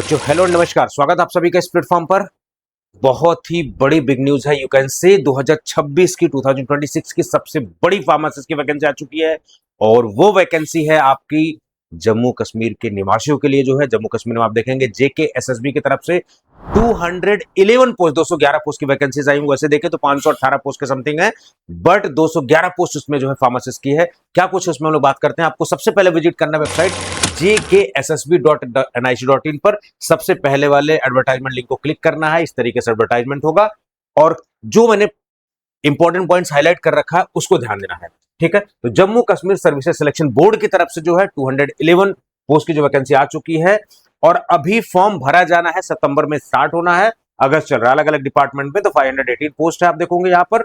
बच्चों हेलो नमस्कार, स्वागत आप सभी का इस प्लेटफॉर्म पर। बहुत ही बड़ी बिग न्यूज है, यू कैन से 2026 की सबसे बड़ी फार्मासिस्ट की वैकेंसी आ चुकी है। और वो वैकेंसी है आपकी जम्मू कश्मीर के निवासियों के लिए। जो है जम्मू कश्मीर में आप देखेंगे JKSSB की तरफ से 211 पोस्ट, 211 पोस्ट की वैकेंसीज आई। वैसे देखें तो 518 पोस्ट के समथिंग है, बट 211 पोस्ट उसमें जो है फार्मासिस्ट की है। क्या कुछ उसमें हम लोग बात करते हैं। आपको सबसे पहले विजिट करना वेबसाइट jkssb.nic.in पर। सबसे पहले वाले एडवर्टाइजमेंट लिंक को क्लिक करना है। इस तरीके से एडवर्टाइजमेंट होगा और जो मैंने इंपॉर्टेंट पॉइंट्स हाईलाइट कर रखा है उसको ध्यान देना है, ठीक है। तो Jammu Kashmir services selection board की तरफ से जो है 211 पोस्ट की जो वैकेंसी आ चुकी है और अभी फॉर्म भरा जाना है। सितंबर में स्टार्ट होना है, अगस्त चल रहा है अलग अलग डिपार्टमेंट में। तो 518 पोस्ट है, आप देखोगे यहां पर,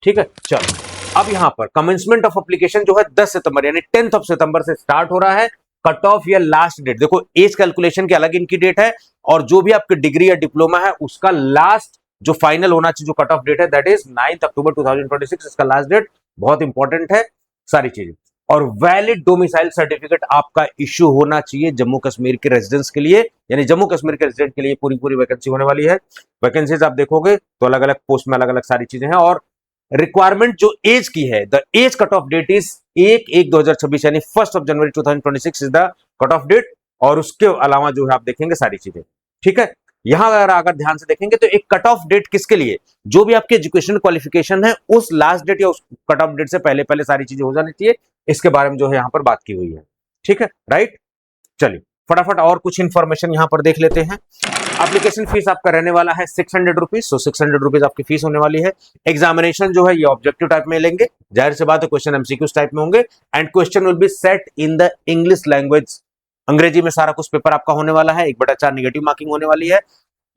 ठीक है। चलो अब यहां पर कमेंसमेंट ऑफ एप्लीकेशन जो है 10 सितंबर यानी 10 सितंबर से स्टार्ट हो रहा है। कट ऑफ या लास्ट डेट देखो, एज कैलकुलेशन की अलग इनकी डेट है और जो भी आपकी डिग्री या डिप्लोमा है उसका लास्ट जो फाइनल होना चाहिए, जो कट ऑफ डेट है दैट इज 9 अक्टूबर 2026। इसका लास्ट डेट बहुत इंपॉर्टेंट है सारी चीजें। और वैलिड डोमिसाइल सर्टिफिकेट आपका इश्यू होना चाहिए जम्मू कश्मीर के रेजिडेंट्स के लिए, यानी जम्मू कश्मीर के रेजिडेंट के लिए पूरी वैकेंसी होने वाली है। वैकेंसीज आप देखोगे तो अलग अलग पोस्ट में अलग अलग सारी चीजें हैं। और रिक्वायरमेंट जो एज की है, the age cut off date is 1/1/2026 यानी 1 जनवरी 2026 is the cut off date. और उसके अलावा जो है आप देखेंगे सारी चीजें, ठीक है। यहां अगर ध्यान से देखेंगे तो एक कट ऑफ डेट किसके लिए, जो भी आपके एजुकेशन क्वालिफिकेशन है उस लास्ट डेट या उस कट ऑफ डेट से पहले पहले सारी चीजें हो जानी चाहिए। इसके बारे में जो है यहां पर बात की हुई है, ठीक है, राइट। चलिए फटाफट और कुछ इंफॉर्मेशन यहां पर देख लेते हैं। एप्लीकेशन फीस आपका रहने वाला है 600 रुपीज। सो 600 रुपीज आपकी फीस होने वाली है। एग्जामिनेशन जो है ये ऑब्जेक्टिव टाइप में लेंगे, जाहिर सी बात है क्वेश्चन MCQs टाइप में होंगे and question will be set in the English language. अंग्रेजी में सारा कुछ पेपर आपका होने वाला है। 1/4 निगेटिव मार्किंग होने वाली है।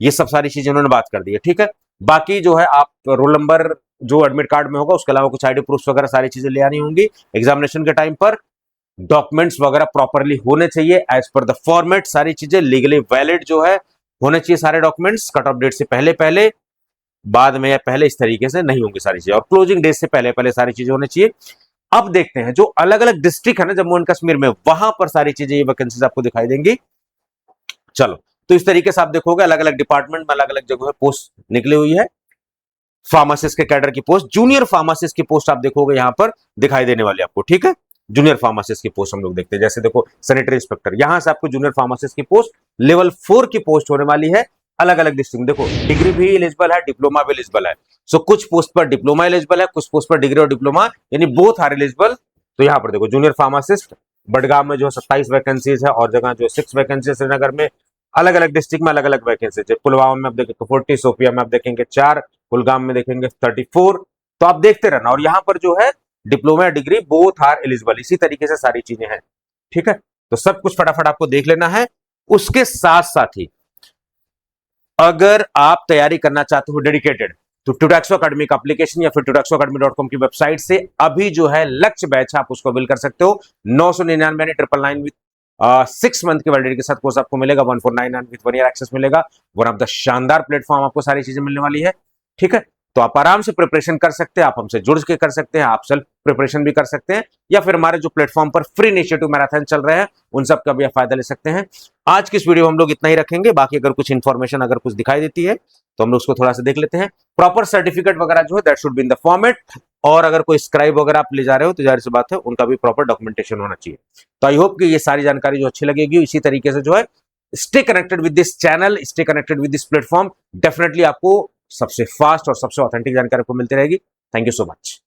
ये सब सारी चीजें उन्होंने बात कर दी है, ठीक है। बाकी जो है आप रोल नंबर जो एडमिट कार्ड में होगा, उसके अलावा कुछ ID प्रूफ वगैरह सारी चीजें ले आनी होंगी एग्जामिनेशन के टाइम पर। डॉक्यूमेंट्स वगैरह प्रॉपरली होने चाहिए एज पर द फॉर्मेट, सारी चीजें लीगली वैलिड जो है होने चाहिए सारे डॉक्यूमेंट्स। कट ऑफ डेट से पहले पहले, बाद में या पहले, इस तरीके से नहीं होंगी सारी चीजें। और क्लोजिंग डेट से पहले पहले सारी चीजें होनी चाहिए। अब देखते हैं जो अलग अलग डिस्ट्रिक्ट है ना जम्मू एंड कश्मीर में, वहां पर सारी चीजें ये वैकेंसीज आपको दिखाई देंगी। चलो तो इस तरीके से आप देखोगे अलग अलग डिपार्टमेंट में अलग अलग जगह पोस्ट निकली हुई है। फार्मासिस्ट के कैडर की पोस्ट, जूनियर फार्मासिस्ट की पोस्ट आप देखोगे यहां पर दिखाई देने वाली आपको, ठीक है। जूनियर फार्मासिस्ट की पोस्ट हम लोग देखते हैं, जैसे देखो सैनिटरी इंस्पेक्टर, यहां से आपको जूनियर फार्मासिस्ट की पोस्ट लेवल 4 की पोस्ट होने वाली है। अलग अलग डिस्ट्रिक्ट देखो, डिग्री भी एलिजिबल है, डिप्लोमा भी एलिजिबल है। सो कुछ पोस्ट पर डिप्लोमा एलिजिबल है, कुछ पोस्ट पर डिग्री और डिप्लोमा यानी बोथ आर एलिजिबल। तो यहां पर देखो जूनियर फार्मासिस्ट बडगाम में जो है 27 वैकेंसीज है और जगह जो 6 वैकेंसी, श्रीनगर में अलग अलग डिस्ट्रिक्ट में अलग अलग वैकेंसीज है। पुलवामा में आप देखेंगे 40, सोपिया में आप देखेंगे 4, कुलगाम में देखेंगे 34। तो आप देखते रहना। और यहां पर जो है diploma degree both are eligible, इसी तरीके से सारी चीजें हैं, ठीक है। तो सब कुछ फटाफट आपको देख लेना है। उसके साथ साथ ही अगर आप तैयारी करना चाहते हो डेडिकेटेड, तो टूटैक्सो अकेडमी का एप्लीकेशन या फिर tutoxoacademy.com की वेबसाइट से अभी जो है लक्ष्य बैच आप उसको बिल कर सकते हो। 999 999 विद 6 मंथ की वैलिडिटी के साथ कोर्स आपको मिलेगा। 1499 विद 1 ईयर एक्सेस मिलेगा। वन ऑफ द शानदार प्लेटफॉर्म, आपको सारी चीजें मिलने वाली है, ठीक है। तो आप आराम से प्रिपरेशन कर सकते हैं, आप हमसे जुड़ के कर सकते हैं, आप सेल्फ प्रिपरेशन भी कर सकते हैं या फिर हमारे जो प्लेटफॉर्म पर फ्री इनिशिएटिव मैराथन चल रहे हैं उन सब का भी आप फायदा ले सकते हैं। आज की इस वीडियो में हम लोग इतना ही रखेंगे। बाकी अगर कुछ इंफॉर्मेशन अगर कुछ दिखाई देती है तो हम लोग उसको थोड़ा सा देख लेते हैं। प्रॉपर सर्टिफिकेट वगैरह जो है that should be in the format. और अगर कोई स्क्राइब वगैरह आप ले जा रहे हो तो जाहिर सी बात है उनका भी प्रॉपर डॉक्यूमेंटेशन होना चाहिए। तो आई होप कि ये सारी जानकारी जो अच्छी लगेगी, इसी तरीके से जो है stay connected with this channel, stay connected with this platform. Definitely आपको सबसे फास्ट और सबसे ऑथेंटिक जानकारी आपको मिलती रहेगी। Thank you so much.